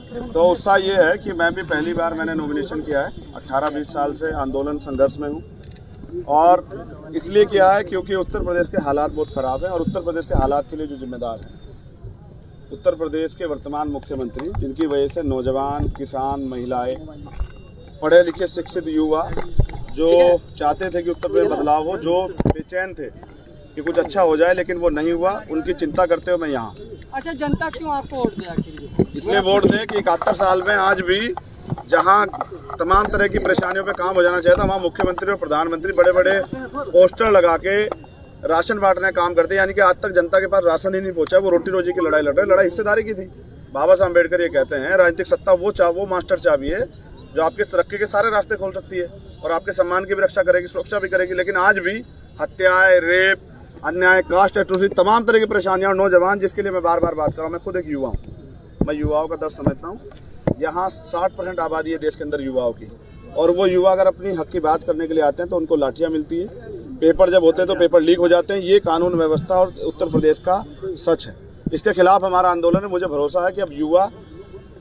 तो उत्साह ये है कि मैं भी पहली बार मैंने नॉमिनेशन किया है। 18-20 साल से आंदोलन संघर्ष में हूँ और इसलिए किया है क्योंकि उत्तर प्रदेश के हालात बहुत ख़राब हैं और उत्तर प्रदेश के हालात के लिए जो जिम्मेदार हैं उत्तर प्रदेश के वर्तमान मुख्यमंत्री, जिनकी वजह से नौजवान, किसान, महिलाएं, पढ़े लिखे शिक्षित युवा जो चाहते थे कि उत्तर प्रदेश बदलाव हो, जो बेचैन थे कि कुछ अच्छा हो जाए लेकिन वो नहीं हुआ, उनकी चिंता करते हुए मैं यहाँ। अच्छा, जनता क्यों आपको वोट दे आखिर? इसलिए वोट दें कि 71 साल में आज भी जहाँ तमाम तरह की परेशानियों पे काम हो जाना चाहिए था, वहाँ मुख्यमंत्री और प्रधानमंत्री बड़े बड़े पोस्टर लगा के राशन बांटने का काम करते हैं। यानी कि आज तक जनता के पास राशन ही नहीं पहुंचा, वो रोटी रोजी की लड़ाई लड़ रहे। लड़ाई हिस्सेदारी की थी। बाबा साहब अम्बेडकर ये कहते हैं राजनीतिक सत्ता वो मास्टर चाबी है जो आपके तरक्की के सारे रास्ते खोल सकती है और आपके सम्मान की भी रक्षा करेगी, सुरक्षा भी करेगी। लेकिन आज भी हत्याएं, रेप, अन्याय, कास्ट एट्रोसिटी, तमाम तरह की परेशानियां और नौजवान, जिसके लिए मैं बार बार बात कर रहा हूँ। मैं खुद एक युवा हूँ, मैं युवाओं का दर्द समझता हूँ। यहाँ 60% आबादी है देश के अंदर युवाओं की, और वो युवा अगर अपनी हक की बात करने के लिए आते हैं तो उनको लाठियाँ मिलती है। पेपर जब होते हैं तो पेपर लीक हो जाते हैं। ये कानून व्यवस्था और उत्तर प्रदेश का सच है। इसके खिलाफ हमारा आंदोलन है। मुझे भरोसा है कि अब युवा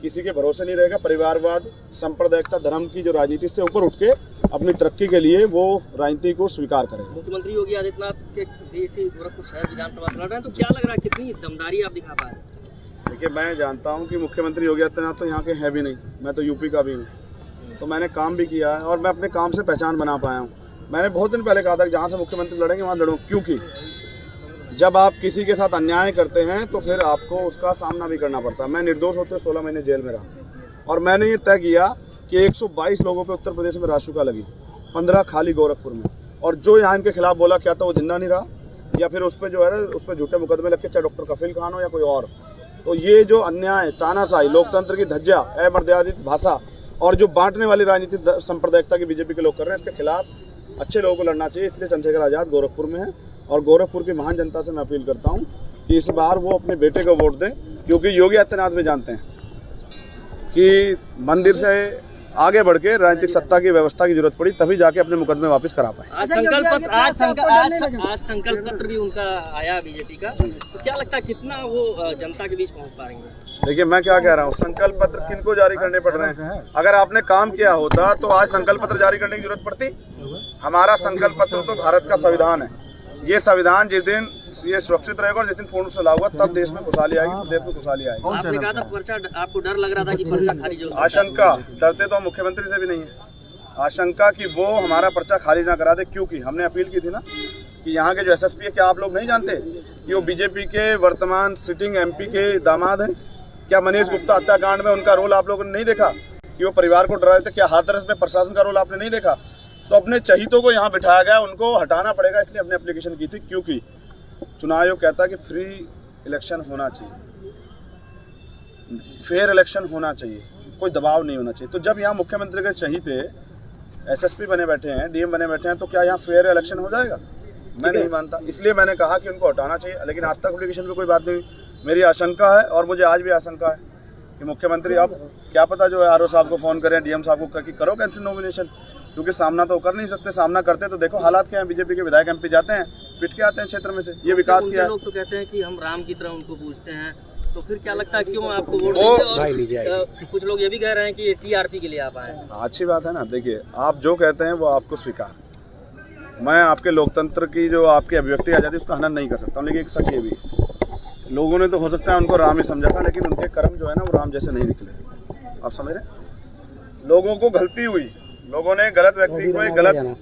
किसी के भरोसे नहीं रहेगा। परिवारवाद, सांप्रदायिकता, धर्म की जो राजनीति से ऊपर उठ के अपनी तरक्की के लिए वो राजनीति को स्वीकार करेगा। मुख्यमंत्री योगी आदित्यनाथ के गोरखपुर शहर विधानसभा से लड़ रहे हैं, तो क्या लग रहा है कितनी दमदारी आप दिखा पा रहे हैं? देखिए, मैं जानता हूँ कि मुख्यमंत्री योगी आदित्यनाथ तो यहाँ के है भी नहीं, मैं तो यूपी का भी हूँ, तो मैंने काम भी किया है और मैं अपने काम से पहचान बना पाया हूँ। मैंने बहुत दिन पहले कहा था कि जहाँ से मुख्यमंत्री लड़ेंगे वहाँ लड़ो, क्योंकि जब आप किसी के साथ अन्याय करते हैं तो फिर आपको उसका सामना भी करना पड़ता है। मैं निर्दोष होते 16 महीने जेल में रहा और मैंने ये तय किया कि 122 लोगों पे उत्तर प्रदेश में राशुका लगी, 15 खाली गोरखपुर में, और जो यहाँ इनके खिलाफ बोला क्या तो वो जिंदा नहीं रहा, या फिर उस पर जो है उस पर झूठे मुकदमे लग के, चाहे डॉक्टर कफील खान हो या कोई और। तो ये जो अन्याय, तानाशाही, लोकतंत्र की धज्जा, अमर्यादित भाषा और जो बांटने वाली राजनीतिक सांप्रदायिकता की बीजेपी के लोग कर रहे हैं, इसके खिलाफ अच्छे लोगों को लड़ना चाहिए। इसलिए चंद्रशेखर आज़ाद गोरखपुर में है और गोरखपुर की महान जनता से मैं अपील करता हूं कि इस बार वो अपने बेटे को वोट दें, क्योंकि योगी आदित्यनाथ भी जानते हैं कि मंदिर से आगे बढ़ के राजनीतिक सत्ता की व्यवस्था की जरूरत पड़ी, तभी जाके अपने मुकदमे वापस करा पाए। आज संकल्प पत्र भी उनका आया बीजेपी का, तो क्या लगता है कितना वो जनता के बीच पहुंच पाएंगे? देखिए, मैं क्या कह रहा हूँ, संकल्प पत्र किनको जारी करने पड़ रहे हैं? अगर आपने काम किया होता तो आज संकल्प पत्र जारी करने की जरूरत पड़ती? हमारा संकल्प पत्र तो भारत का संविधान है। ये संविधान जिस दिन ये सुरक्षित रहेगा और जिस दिन पूर्ण रूप से लागू होगा, तब देश में खुशहाली आएगी, प्रदेश में खुशहाली आएगी। आपने कहा था पर्चा, आपको डर लग रहा था कि पर्चा खारिज हो? आशंका, डरते तो हम मुख्यमंत्री से भी नहीं है। आशंका कि वो हमारा पर्चा खारिज ना करा दे, क्योंकि हमने अपील की थी ना कि यहाँ के जो एसएसपी है, क्या आप लोग नहीं जानते कि वो बीजेपी के वर्तमान सिटिंग एमपी के दामाद हैं? क्या मनीष गुप्ता हत्याकांड में उनका रोल आप लोगों ने नहीं देखा कि वो परिवार को डरा रहे थे? क्या हाथरस में प्रशासन का रोल आपने नहीं देखा? तो अपने चहीतों को यहाँ बिठाया गया, उनको हटाना पड़ेगा, इसलिए हमने एप्लीकेशन की थी। क्योंकि चुनाव आयोग कहता है कि फ्री इलेक्शन होना चाहिए, फेयर इलेक्शन होना चाहिए, कोई दबाव नहीं होना चाहिए। तो जब यहाँ मुख्यमंत्री के चहीते एसएसपी बने बैठे हैं, डीएम बने बैठे हैं, तो क्या यहाँ फेयर इलेक्शन हो जाएगा? मैं नहीं मानता। इसलिए मैंने कहा कि उनको हटाना चाहिए, लेकिन आज तक एप्लीकेशन पे कोई बात नहीं। मेरी आशंका है और मुझे आज भी आशंका है कि मुख्यमंत्री अब क्या पता जो है आरओ साहब को फ़ोन करें, डीएम साहब को कि करो कैंसिल नॉमिनेशन, क्योंकि सामना तो कर नहीं सकते। सामना करते तो देखो हालात क्या है। बीजेपी के विधायक एमपी जाते हैं, पिट के आते हैं क्षेत्र में से। ये विकास किया है। लोग तो कहते हैं कि हम राम की तरह उनको पूछते हैं, तो फिर क्या लगता है क्यों आपको वोट देंगे? और कुछ लोग ये भी कह रहे हैं कि ये टीआरपी के लिए आप आए। अच्छी बात है ना। देखिए, आप जो कहते हैं वो आपको स्वीकार, मैं आपके लोकतंत्र की जो आपकी अभिव्यक्ति आज़ादी उसका हनन नहीं कर सकता हूँ। लेकिन एक सच ये भी, लोगों ने तो हो सकता है उनको राम ही समझा था, लेकिन उनके कर्म जो है ना वो राम जैसे नहीं निकले। आप समझ रहे हैं? लोगों को गलती हुई, लोगों ने गलत व्यक्ति को एक गलत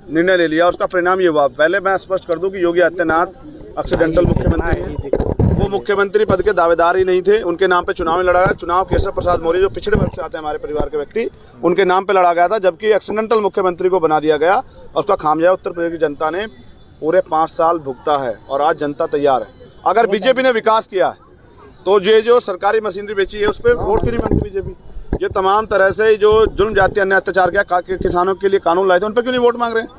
निर्णय ले लिया, उसका परिणाम ये हुआ। पहले मैं स्पष्ट कर दूं कि योगी आदित्यनाथ एक्सीडेंटल मुख्यमंत्री हैं। वो मुख्यमंत्री पद के दावेदार ही नहीं थे। उनके नाम पे चुनाव लड़ा गया। चुनाव केशव प्रसाद मौर्य जो पिछड़े वर्ग से आते हैं, हमारे परिवार के व्यक्ति, उनके नाम पे लड़ा गया था, जबकि एक्सीडेंटल मुख्यमंत्री को बना दिया गया और उसका खामियाजा उत्तर प्रदेश की जनता ने पूरे 5 साल भुगता है और आज जनता तैयार है। अगर बीजेपी ने विकास किया है तो ये जो सरकारी मशीनरी बेची है उस पर वोट क्यों नहीं मांगती बीजेपी? ये तमाम तरह से जो जुर्म जाति अन्याय अत्याचार किया, किसानों के लिए कानून लाए थे, उन पर क्यों नहीं वोट मांग रहे हैं?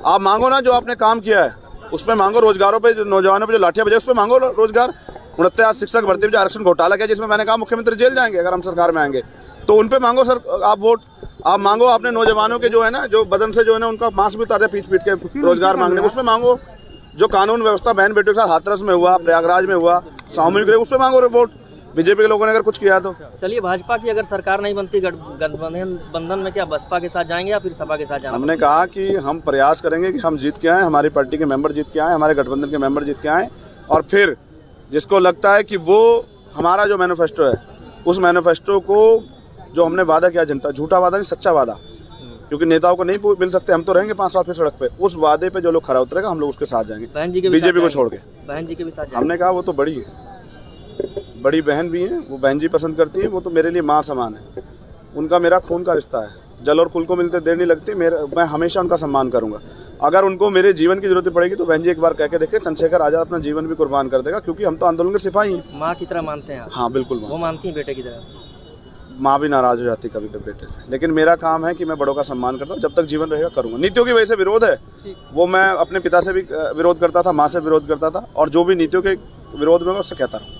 आप मांगो ना, जो आपने काम किया है उस पर मांगो। रोजगारों पे, नौजवानों पे जो लाठियां बजे उस पर मांगो रोजगार। 69 शिक्षक भर्ती में जो आरक्षण घोटाला किया, जिसमें मैंने कहा मुख्यमंत्री जेल जाएंगे अगर हम सरकार में आएंगे, तो उन पे मांगो सर आप वोट। आप मांगो अपने नौजवानों के जो है ना, जो बदन से जो है ना उनका मांस भी उतार दिया पीट पीट के रोजगार मांगने, उस पर मांगो। जो कानून व्यवस्था बहन बेटियों के साथ हाथरस में हुआ, प्रयागराज में हुआ, सामूहिक उस पर मांगो वोट। बीजेपी के लोगों ने अगर कुछ किया तो। चलिए, भाजपा की अगर सरकार नहीं बनती गठबंधन में, क्या बसपा के साथ जाएंगे या फिर सपा के साथ जाना? हमने कहा कि हम प्रयास करेंगे कि हम जीत के आए, हमारी पार्टी के मेंबर जीत के आए, हमारे गठबंधन के मेंबर जीत के आए, और फिर जिसको लगता है कि वो हमारा जो मैनिफेस्टो है, उस मैनिफेस्टो को जो हमने वादा किया जनता, झूठा वादा नहीं, सच्चा वादा, क्योंकि नेताओं को नहीं मिल सकते, हम तो रहेंगे 5 साल फिर सड़क पे, उस वादे पे जो लोग खरा उतरेगा हम लोग उसके साथ जाएंगे, बहन जी के बीजेपी को छोड़ के। बहन जी के भी साथ हमने कहा वो तो बड़ी है, बड़ी बहन भी है, वो बहन जी पसंद करती है, वो तो मेरे लिए माँ समान है, उनका मेरा खून का रिश्ता है, जल और कुल को मिलते देर नहीं लगती, मैं हमेशा उनका सम्मान करूंगा। अगर उनको मेरे जीवन की जरूरत पड़ेगी तो बहन जी एक बार कह के देखे, चंद्रशेखर आजाद अपना जीवन भी कुर्बान कर देगा, क्योंकि हम तो आंदोलन के सिपाही हैं। माँ की तरह मानते हैं आप? हाँ बिल्कुल, वो मानती हैं बेटे की तरह? माँ भी नाराज हो जाती कभी कभी बेटे से, लेकिन मेरा काम है कि मैं बड़ों का सम्मान करता हूँ, जब तक जीवन रहेगा करूंगा। नीतियों की वजह से विरोध है, वो मैं अपने पिता से भी विरोध करता था, माँ से विरोध करता था, और जो भी नीतियों के विरोध में उससे कहता रहूँ।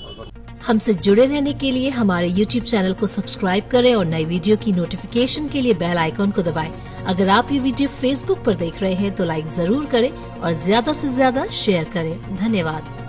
हमसे जुड़े रहने के लिए हमारे YouTube चैनल को सब्सक्राइब करें और नई वीडियो की नोटिफिकेशन के लिए बेल आइकॉन को दबाएं। अगर आप ये वीडियो Facebook पर देख रहे हैं तो लाइक जरूर करें और ज्यादा से ज्यादा शेयर करें। धन्यवाद।